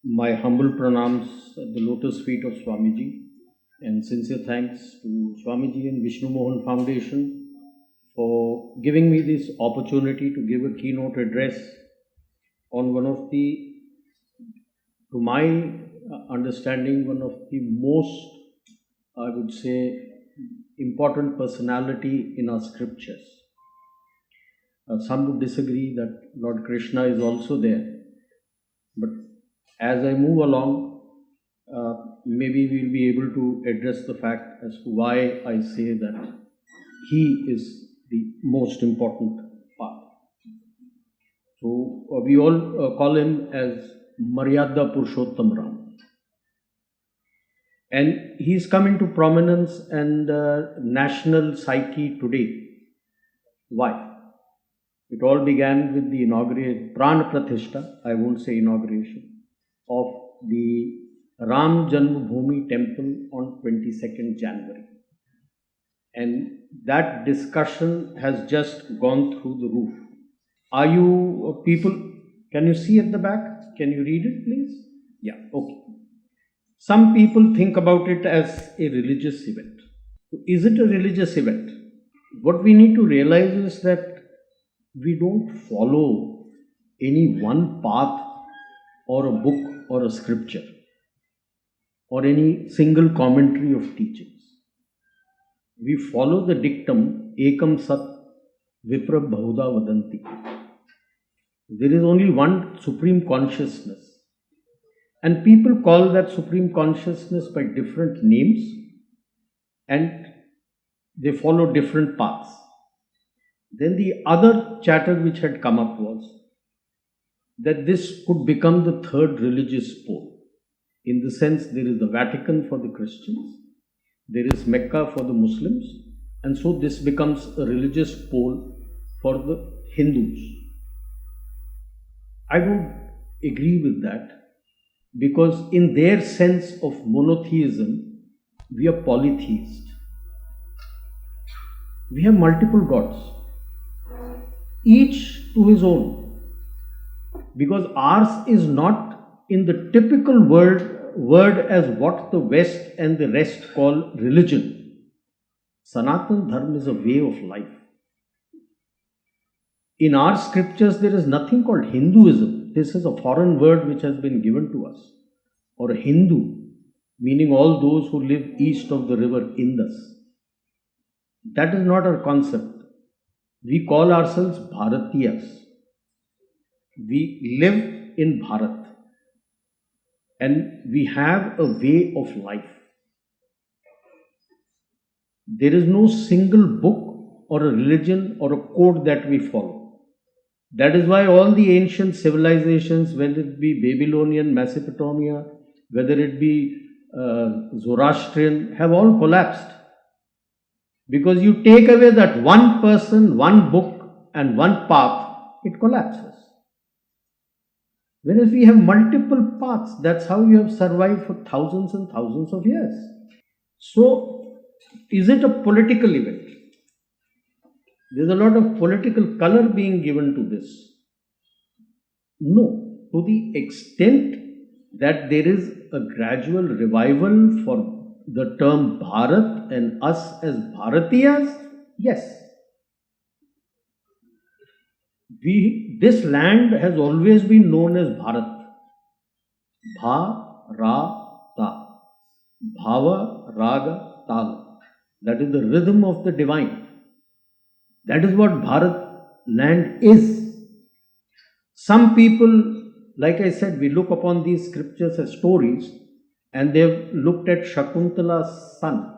My humble pranams at the lotus feet of Swamiji, and sincere thanks to Swamiji and Vishnu Mohan Foundation for giving me this opportunity to give a keynote address on one of the, to my understanding, one of the most, I would say, important personality in our scriptures. Some would disagree that Lord Krishna is also there, but as I move along, maybe we'll be able to address the fact as to why I say that he is the most important part. So we all call him as Maryada Purushottam Ram. And he's come into prominence and national psyche today. Why? It all began with the inauguration, Pran Pratishtha, I won't say inauguration, of the Ram Janmabhoomi temple on 22nd January. And that discussion has just gone through the roof. Are you people, can you see at the back? Can you read it, please? Yeah, okay. Some people think about it as a religious event. Is it a religious event? What we need to realize is that we don't follow any one path or a book or a scripture or any single commentary of teachings. We follow the dictum Ekam Sat Vipra Bahuda Vadanti. There is only one supreme consciousness, and people call that supreme consciousness by different names, and they follow different paths. Then the other chatter which had come up was that this could become the third religious pole. In the sense, there is the Vatican for the Christians, there is Mecca for the Muslims, and so this becomes a religious pole for the Hindus. I don't agree with that, because in their sense of monotheism, we are polytheist. We have multiple gods, each to his own, because ours is not in the typical word as what the West and the rest call religion. Sanatana Dharma is a way of life. In our scriptures, there is nothing called Hinduism. This is a foreign word which has been given to us. Or Hindu, meaning all those who live east of the river Indus. That is not our concept. We call ourselves Bharatiyas. We live in Bharat. And we have a way of life. There is no single book or a religion or a code that we follow. That is why all the ancient civilizations, whether it be Babylonian, Mesopotamia, whether it be Zoroastrian, have all collapsed. Because you take away that one person, one book and one path, it collapses. Whereas we have multiple paths, that's how you have survived for thousands and thousands of years. So, is it a political event? There's a lot of political color being given to this. No, to the extent that there is a gradual revival for the term Bharat and us as Bharatiyas, yes. This land has always been known as Bharat. Bha-ra-ta. Bhava, raga, tal. That is the rhythm of the divine. That is what Bharat land is. Some people, like I said, we look upon these scriptures as stories, and they've looked at Shakuntala's son,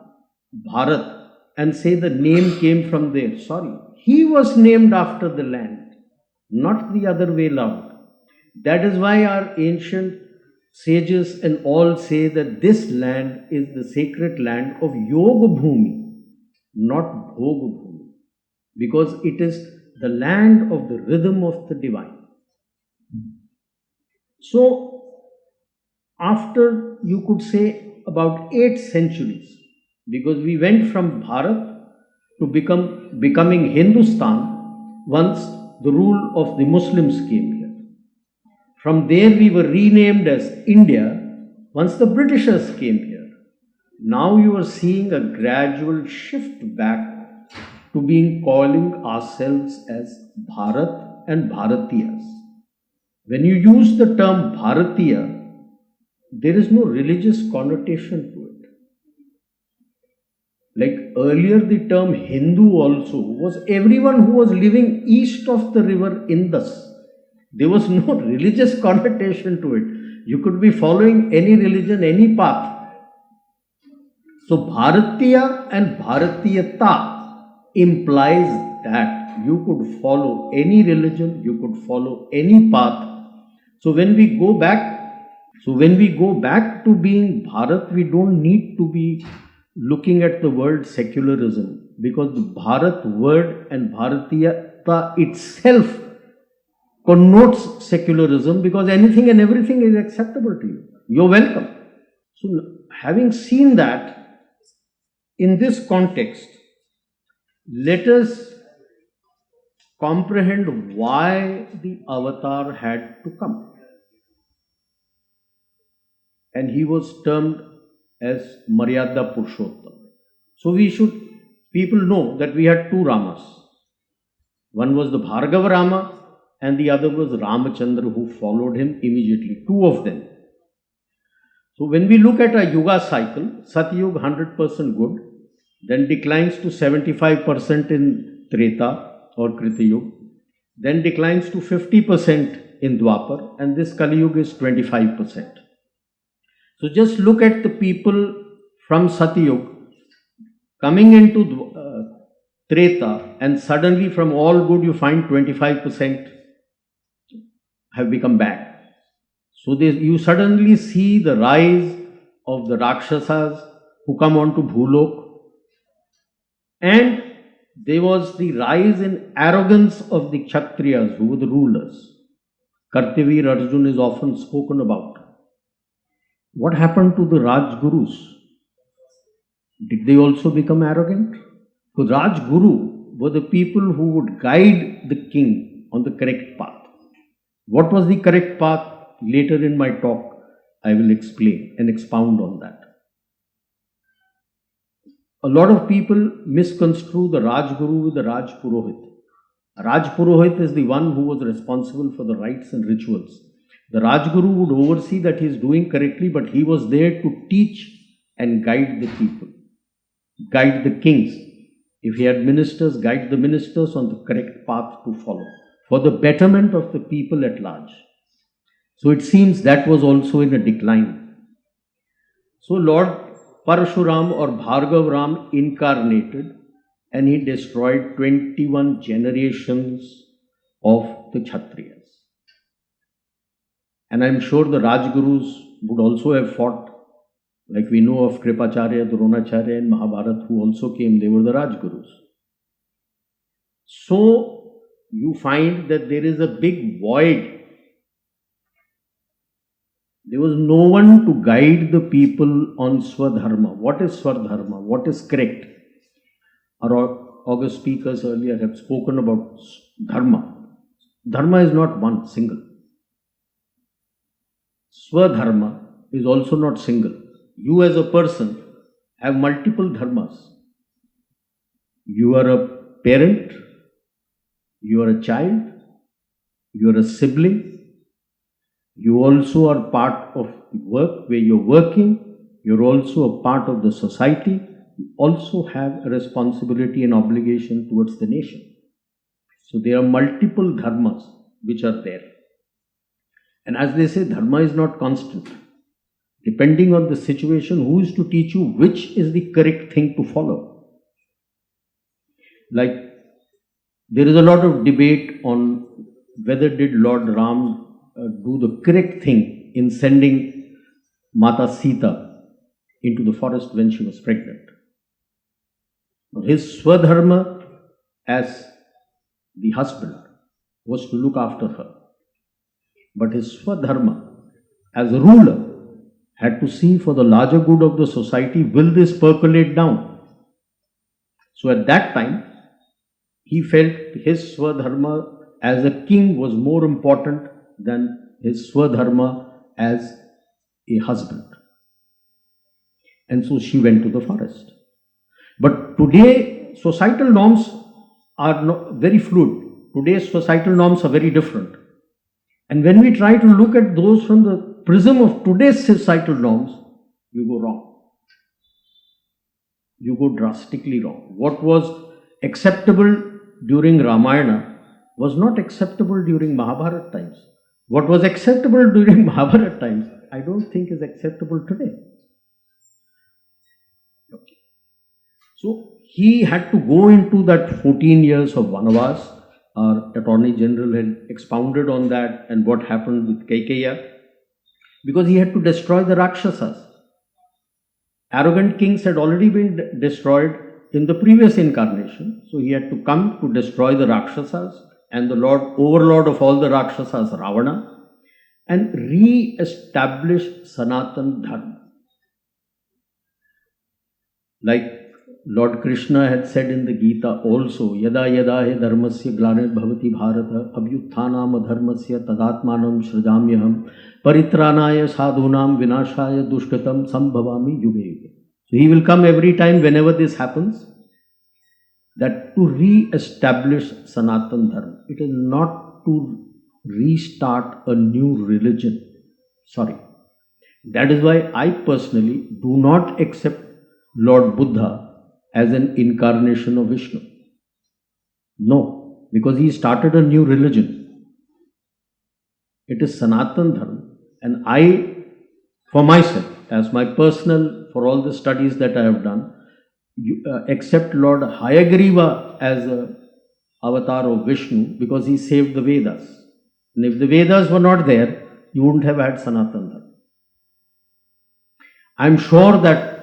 Bharat, and say the name came from there. Sorry, he was named after the land, not the other way around. That is why our ancient sages and all say that this land is the sacred land of Yoga Bhumi, not Bhoga Bhumi, because it is the land of the rhythm of the divine. So, after, you could say, about 8 centuries, because we went from Bharat to becoming Hindustan once the rule of the Muslims came here. From there we were renamed as India once the Britishers came here. Now you are seeing a gradual shift back to being calling ourselves as Bharat and Bharatiyas. When you use the term Bharatiya, there is no religious connotation to it. Like earlier, the term Hindu also was everyone who was living east of the river Indus. There was no religious connotation to it. You could be following any religion, any path. So Bharatiya and Bharatiyata implies that you could follow any religion, you could follow any path. So when we go back to being Bharat, we don't need to be looking at the word secularism, because the Bharat word and Bharatiyata itself connotes secularism, because anything and everything is acceptable to you. You're welcome. So having seen that, in this context, let us comprehend why the avatar had to come. And he was termed as Maryada Purushottam. So people know that we had two Ramas. One was the Bhargava Rama and the other was Ramachandra, who followed him immediately. Two of them. So when we look at a Yuga cycle, Satyuga 100% good, then declines to 75% in Treta or Krita Yuga, then declines to 50% in Dwapar, and this Kali Yuga is 25%. So just look at the people from Satyuga coming into Treta, and suddenly from all good you find 25% have become bad. So you suddenly see the rise of the Rakshasas who come onto Bhulok, and there was the rise in arrogance of the Kshatriyas, who were the rulers. Kartavir Arjun is often spoken about. What happened to the Rajgurus? Did they also become arrogant? The Rajguru were the people who would guide the king on the correct path. What was the correct path? Later in my talk, I will explain and expound on that. A lot of people misconstrue the Rajguru with the Rajpurohit. Rajpurohit is the one who was responsible for the rites and rituals. The Rajguru would oversee that he is doing correctly, but he was there to teach and guide the people, guide the kings. If he had ministers, guide the ministers on the correct path to follow, for the betterment of the people at large. So it seems that was also in a decline. So Lord Parshuram or Bhargav Ram incarnated, and he destroyed 21 generations of the Kshatriyas. And I'm sure the Rajgurus would also have fought, like we know of Kripacharya, Dronacharya and Mahabharat, who also came, they were the Rajgurus. So you find that there is a big void. There was no one to guide the people on Swadharma. What is Swadharma? What is correct? Our august speakers earlier have spoken about Dharma. Dharma is not one, single. Swadharma is also not single. You as a person have multiple dharmas. You are a parent, you are a child, you are a sibling. You also are part of work where you're working. You're also a part of the society. You also have a responsibility and obligation towards the nation. So there are multiple dharmas which are there. And as they say, dharma is not constant. Depending on the situation, who is to teach you which is the correct thing to follow? Like, there is a lot of debate on whether did Lord Ram do the correct thing in sending Mata Sita into the forest when she was pregnant. His Swadharma as the husband was to look after her. But his Swadharma as a ruler had to see for the larger good of the society, will this percolate down? So at that time, he felt his Swadharma as a king was more important than his Swadharma as a husband. And so she went to the forest. But today, societal norms are very fluid. Today's societal norms are very different. And when we try to look at those from the prism of today's societal norms, you go wrong. You go drastically wrong. What was acceptable during Ramayana was not acceptable during Mahabharata times. What was acceptable during Mahabharata times, I don't think is acceptable today. Okay. So he had to go into that 14 years of Vanavas. Our Attorney General had expounded on that and what happened with Kaikeya, because he had to destroy the Rakshasas. Arrogant kings had already been destroyed in the previous incarnation, so he had to come to destroy the Rakshasas and the overlord of all the Rakshasas, Ravana, and re-establish Sanatan Dharma. Like Lord Krishna had said in the Gita also, Yada yada he dharmasya glanir bhavati bharata abhyutthanam adharmasya tadatmanam shrajamyaham paritranaya sadhunam vinashaya dushkatam sambhavami yuge yuge. So he will come every time whenever this happens, that to re-establish Sanatan Dharma. It is not to restart a new religion. Sorry. That is why I personally do not accept Lord Buddha as an incarnation of Vishnu. No, because he started a new religion. It is Sanatan Dharma. And I, for myself, as my personal, for all the studies that I have done, accept Lord Hayagriva as an avatar of Vishnu because he saved the Vedas. And if the Vedas were not there, you wouldn't have had Sanatan Dharma. I am sure that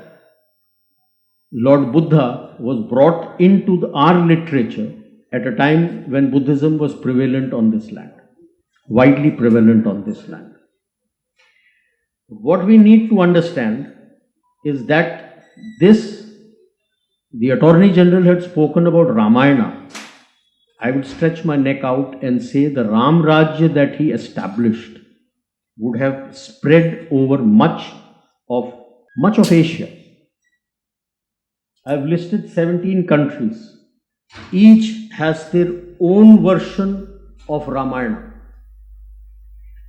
Lord Buddha was brought into our literature at a time when Buddhism was prevalent on this land, widely prevalent on this land. What we need to understand is that the Attorney General had spoken about Ramayana. I would stretch my neck out and say the Ram Rajya that he established would have spread over much of Asia. I have listed 17 countries. Each has their own version of Ramayana.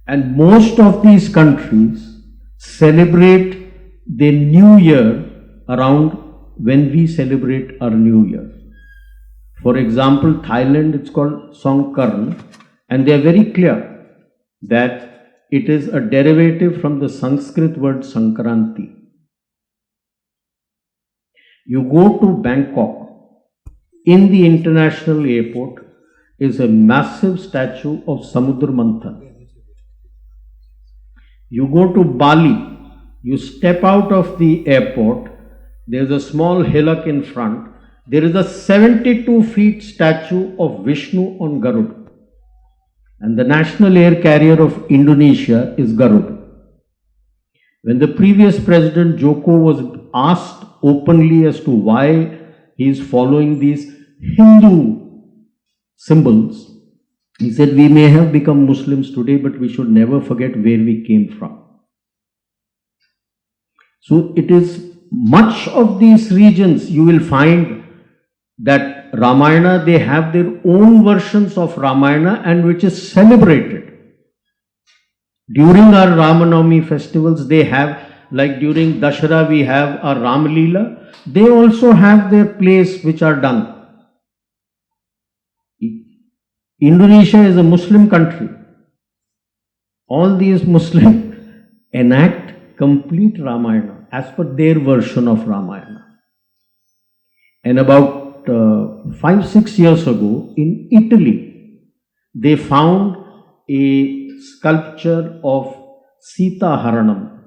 And most of these countries celebrate their New Year around when we celebrate our New Year. For example, Thailand, it's called Songkarn, and they are very clear that it is a derivative from the Sanskrit word Sankranti. You go to Bangkok, in the international airport is a massive statue of Samudra Manthan. You go to Bali, you step out of the airport, there is a small hillock in front, there is a 72 feet statue of Vishnu on Garuda. And the national air carrier of Indonesia is Garuda. When the previous president Joko was asked openly as to why he is following these Hindu symbols, he said, we may have become Muslims today, but we should never forget where we came from. So it is much of these regions you will find that Ramayana, they have their own versions of Ramayana and which is celebrated. During our Ramanavami festivals, they have, like during Dashara we have our Ram Leela, they also have their plays which are done. Indonesia is a Muslim country. All these Muslims enact complete Ramayana as per their version of Ramayana. And about 5-6 years ago in Italy, they found a sculpture of Sita Haranam.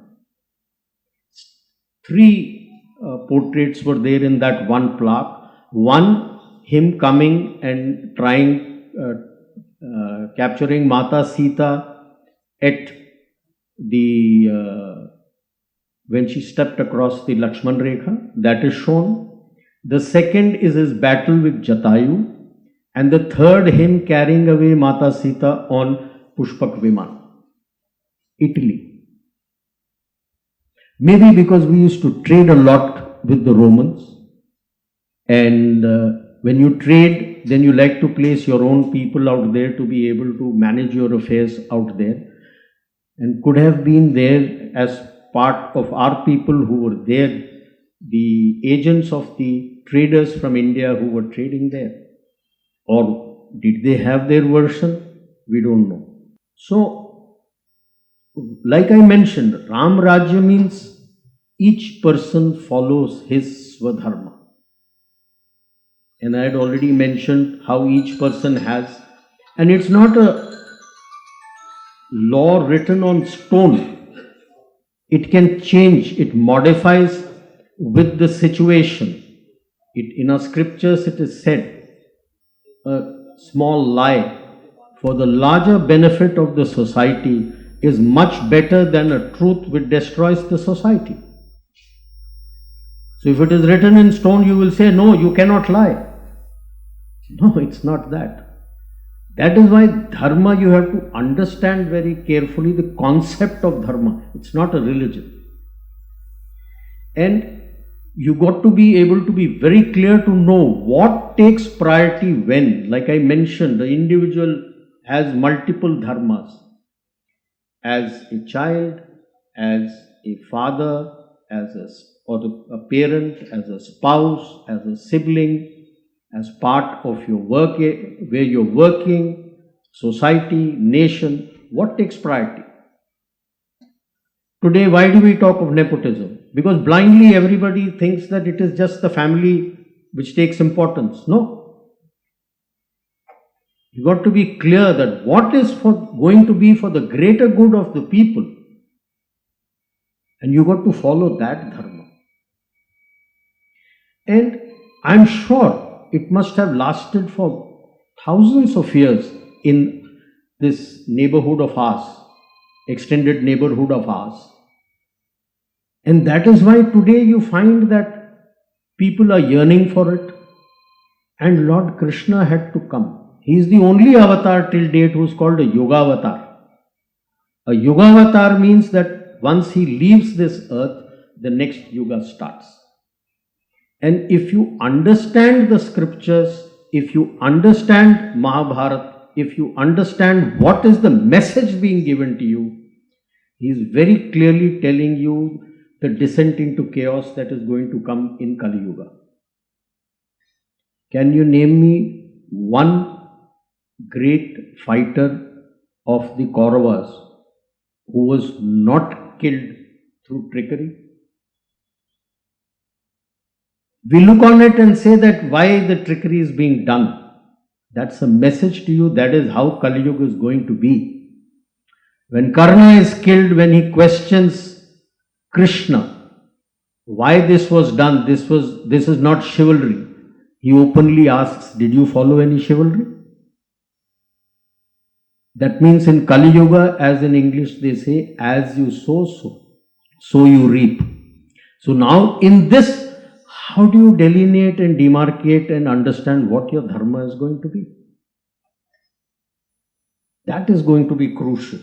3 portraits were there in that one plaque. One, him coming and trying capturing Mata Sita at the when she stepped across the Lakshman Rekha, that is shown. The second is his battle with Jatayu, and the third, him carrying away Mata Sita on Pushpak Viman. Italy. Maybe because we used to trade a lot with the Romans, and when you trade, then you like to place your own people out there to be able to manage your affairs out there, and could have been there as part of our people who were there, the agents of the traders from India who were trading there. Or did they have their version? We don't know. So, like I mentioned, Ram Rajya means each person follows his Swadharma. And I had already mentioned how each person has, and it's not a law written on stone. It can change, it modifies with the situation. In our scriptures it is said, a small lie for the larger benefit of the society is much better than a truth which destroys the society. So if it is written in stone, you will say, no, you cannot lie. No, it's not that. That is why dharma, you have to understand very carefully the concept of dharma. It's not a religion. And you got to be able to be very clear to know what takes priority when. Like I mentioned, the individual has multiple dharmas. As a child, as a father, as a parent, as a spouse, as a sibling, as part of your work, where you're working, society, nation, what takes priority? Today, why do we talk of nepotism? Because blindly everybody thinks that it is just the family which takes importance. No. You got to be clear that what is going to be for the greater good of the people. And you got to follow that dharma. And I'm sure it must have lasted for thousands of years in this neighborhood of ours, extended neighborhood of ours. And that is why today you find that people are yearning for it. And Lord Krishna had to come. He is the only avatar till date who is called a Yoga avatar. A Yoga avatar means that once he leaves this earth, the next Yuga starts. And if you understand the scriptures, if you understand Mahabharata, if you understand what is the message being given to you, he is very clearly telling you the descent into chaos that is going to come in Kali Yuga. Can you name me one great fighter of the Kauravas who was not killed through trickery? We look on it and say that why the trickery is being done. That's a message to you. That is how Kali Yuga is going to be. When Karna is killed, when he questions Krishna, why this was done, this is not chivalry. He openly asks, did you follow any chivalry? That means in Kali Yuga, as in English they say, as you sow, so you reap. So now in this, how do you delineate and demarcate and understand what your dharma is going to be? That is going to be crucial.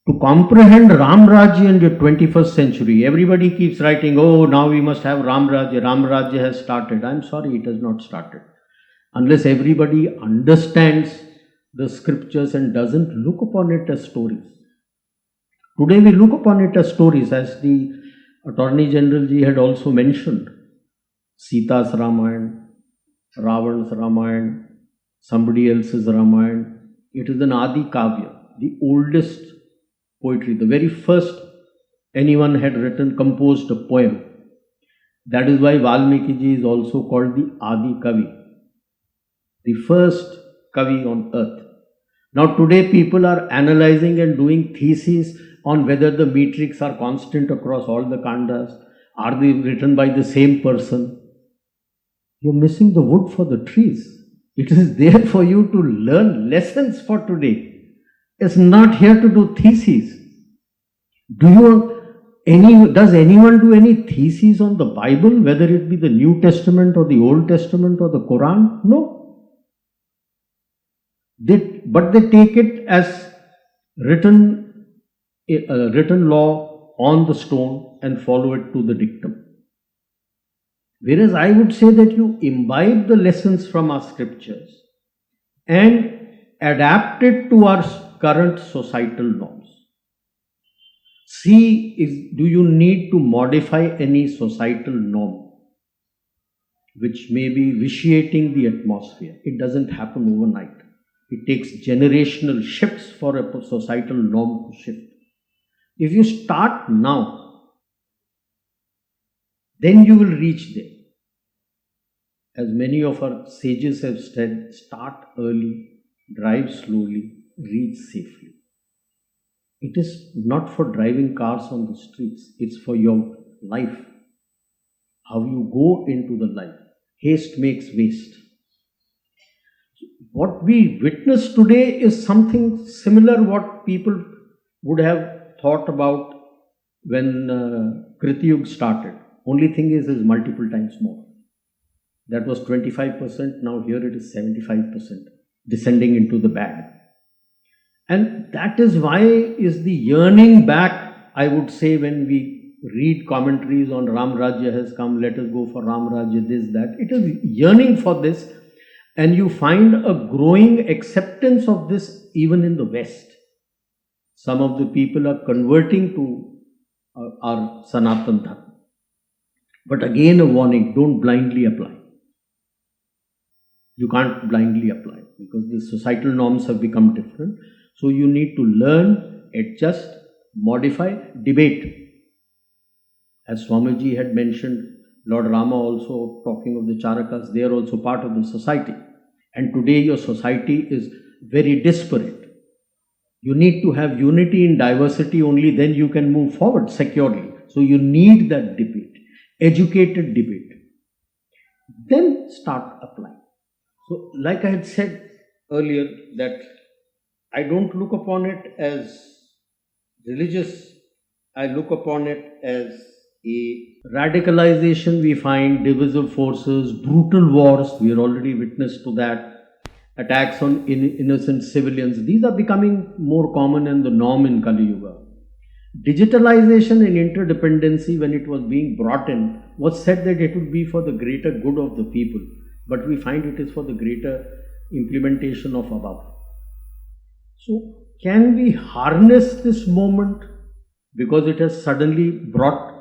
To comprehend Ram Rajya in the 21st century, everybody keeps writing, oh, now we must have Ram Rajya. Ram Rajya has started. I'm sorry, it has not started. Unless everybody understands the scriptures and doesn't look upon it as stories. Today we look upon it as stories, as the Attorney General Ji had also mentioned. Sita's Ramayana, Ravan's Ramayana, somebody else's Ramayana. It is an Adi Kavya, the oldest poetry, the very first anyone had written, composed a poem. That is why Valmiki Ji is also called the Adi Kavi, the first Kavi on earth. Now today people are analyzing and doing theses on whether the metrics are constant across all the kandas. Are they written by the same person? You're missing the wood for the trees. It is there for you to learn lessons for today. It's not here to do theses. Does anyone do any theses on the Bible, whether it be the New Testament or the Old Testament or the Quran? No. But they take it as written a written law on the stone and follow it to the dictum. Whereas I would say that you imbibe the lessons from our scriptures and adapt it to our current societal norms. See, do you need to modify any societal norm which may be vitiating the atmosphere? It doesn't happen overnight. It takes generational shifts for a societal norm to shift. If you start now, then you will reach there. As many of our sages have said, start early, drive slowly, reach safely. It is not for driving cars on the streets, it's for your life. How you go into the life. Haste makes waste. What we witness today is something similar what people would have thought about when Kriti Yuga started. Only thing is multiple times more. That was 25%, now here it is 75%, descending into the bag. And that is why is the yearning back, I would say, when we read commentaries on Ram Rajya has come, let us go for Ram Rajya, this, that. It is yearning for this, and you find a growing acceptance of this even in the West. Some of the people are converting to our Sanatan Dharma. But again a warning, don't blindly apply. You can't blindly apply because the societal norms have become different. So you need to learn, adjust, modify, debate. As Swamiji had mentioned, Lord Rama also talking of the Charakas, they are also part of the society. And today your society is very disparate. You need to have unity in diversity, only then you can move forward securely. So you need that debate, educated debate. Then start applying. So like I had said earlier that I don't look upon it as religious, I look upon it as a radicalization. We find divisive forces, brutal wars, we are already witness to that, attacks on innocent civilians. These are becoming more common and the norm in Kali Yuga. Digitalization and interdependency, when it was being brought in, was said that it would be for the greater good of the people, but we find it is for the greater implementation of above. So can we harness this moment because it has suddenly brought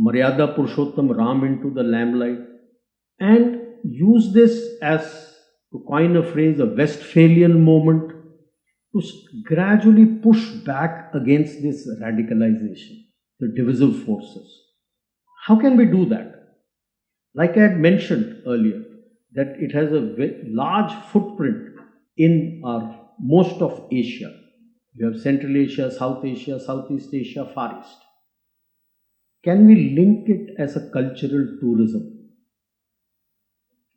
Maryada Purushottam Ram into the lamplight, and use this as, to coin a phrase, a Westphalian moment to gradually push back against this radicalization, the divisive forces. How can we do that? Like I had mentioned earlier, that it has a large footprint in most of Asia. You have Central Asia, South Asia, Southeast Asia, Far East. Can we link it as a cultural tourism?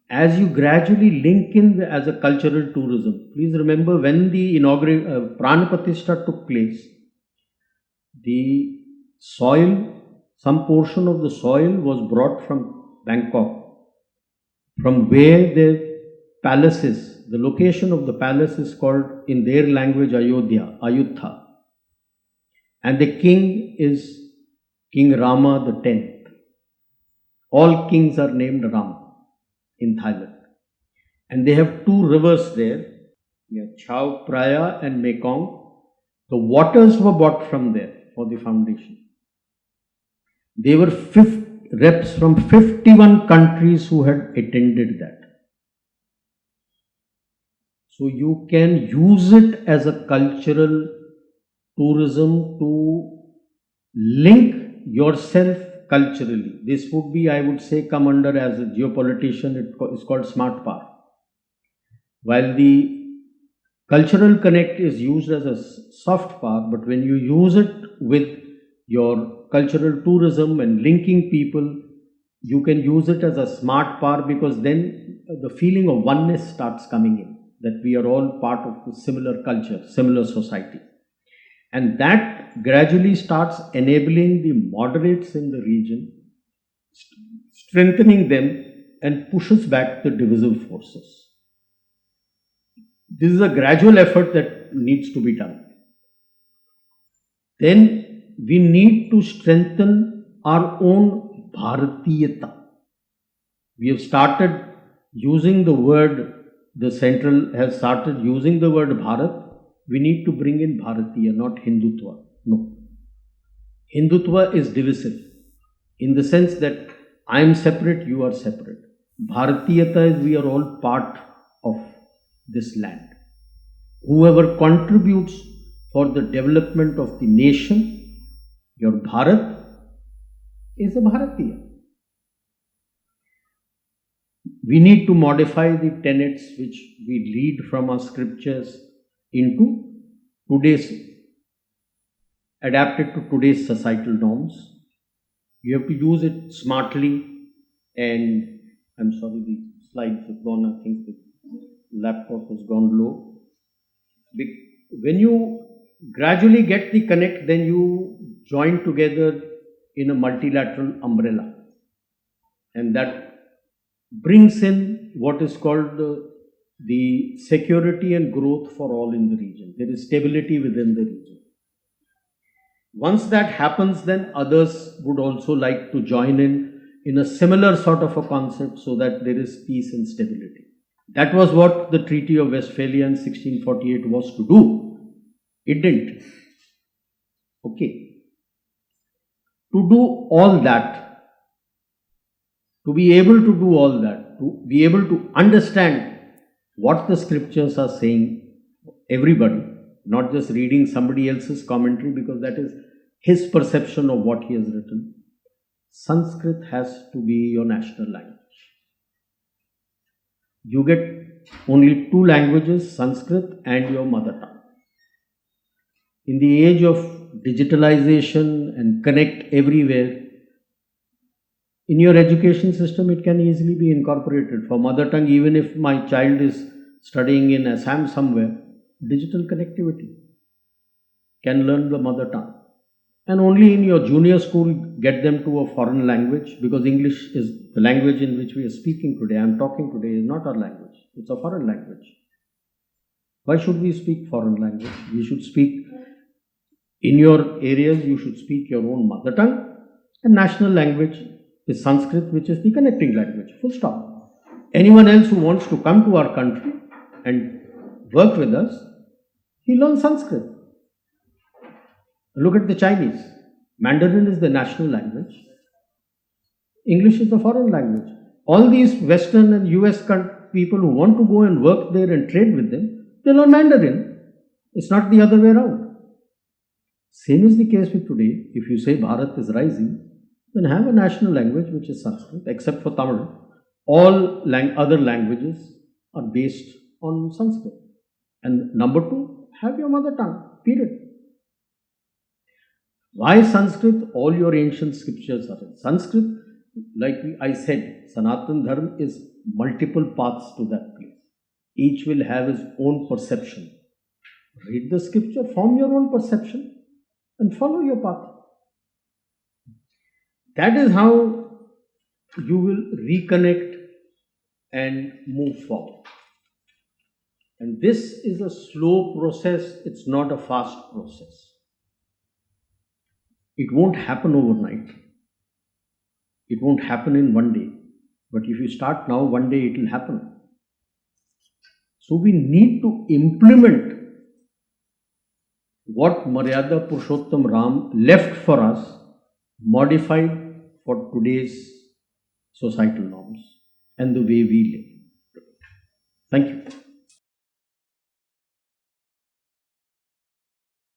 As you gradually link in as a cultural tourism, please remember when the inaugural Prana Pratishtha took place, the soil, some portion of the soil was brought from Bangkok, from where the palaces, the location of the palace is called in their language Ayodhya, Ayutha, and the king is King Rama the 10th. All kings are named Rama in Thailand. And they have two rivers there, Chao Phraya and Mekong. The waters were bought from there for the foundation. There were reps from 51 countries who had attended that. So you can use it as a cultural tourism to link yourself culturally. This would be, I would say, come under as a geopolitician, it is called smart power. While the cultural connect is used as a soft power, but when you use it with your cultural tourism and linking people, you can use it as a smart power, because then the feeling of oneness starts coming in, that we are all part of the similar culture, similar society. And that gradually starts enabling the moderates in the region, strengthening them, and pushes back the divisive forces. This is a gradual effort that needs to be done. then we need to strengthen our own Bharatiyata. We have started using the word, the central has started using the word Bharat. We need to bring in Bharatiya, not Hindutva. No. Hindutva is divisive in the sense that I am separate, you are separate. Bharatiyata is we are all part of this land. Whoever contributes for the development of the nation, your Bharat, is a Bharatiya. We need to modify the tenets which we read from our scriptures into today's, adapted to today's societal norms. You have to use it smartly, and I'm sorry, the slides have gone, I think the laptop has gone low. When you gradually get the connect, then you join together in a multilateral umbrella, and that brings in what is called the security and growth for all in the region. There is stability within the region. Once that happens, then others would also like to join in a similar sort of a concept, so that there is peace and stability. That was what the Treaty of Westphalia in 1648 was to do. It didn't. Okay. To do all that, to be able to do all that, to be able to understand what the scriptures are saying, everybody, not just reading somebody else's commentary, because that is his perception of what he has written. Sanskrit has to be your national language. You get only two languages, Sanskrit and your mother tongue. In the age of digitalization and connect everywhere, in your education system, it can easily be incorporated. For mother tongue, even if my child is studying in Assam somewhere, digital connectivity can learn the mother tongue. And only in your junior school, get them to a foreign language, because English is the language in which we are speaking today. I am talking today is not our language. It's a foreign language. Why should we speak foreign language? We should speak, in your areas, you should speak your own mother tongue, and national language is Sanskrit, which is the connecting language. Full stop. Anyone else who wants to come to our country and work with us, he learns Sanskrit. Look at the Chinese. Mandarin is the national language. English is the foreign language. All these Western and US people who want to go and work there and trade with them, they learn Mandarin. It's not the other way around. Same is the case with today. If you say Bharat is rising, then have a national language which is Sanskrit, except for Tamil. All other languages are based on Sanskrit. And number two, have your mother tongue, period. Why Sanskrit? All your ancient scriptures are in Sanskrit. Like I said, Sanatan Dharma is multiple paths to that place. Each will have his own perception. Read the scripture, form your own perception, and follow your path. That is how you will reconnect and move forward. And this is a slow process, it's not a fast process. It won't happen overnight. It won't happen in one day. But if you start now, one day it will happen. So we need to implement what Maryada Purushottam Ram left for us, modified for today's societal norms and the way we live. Thank you.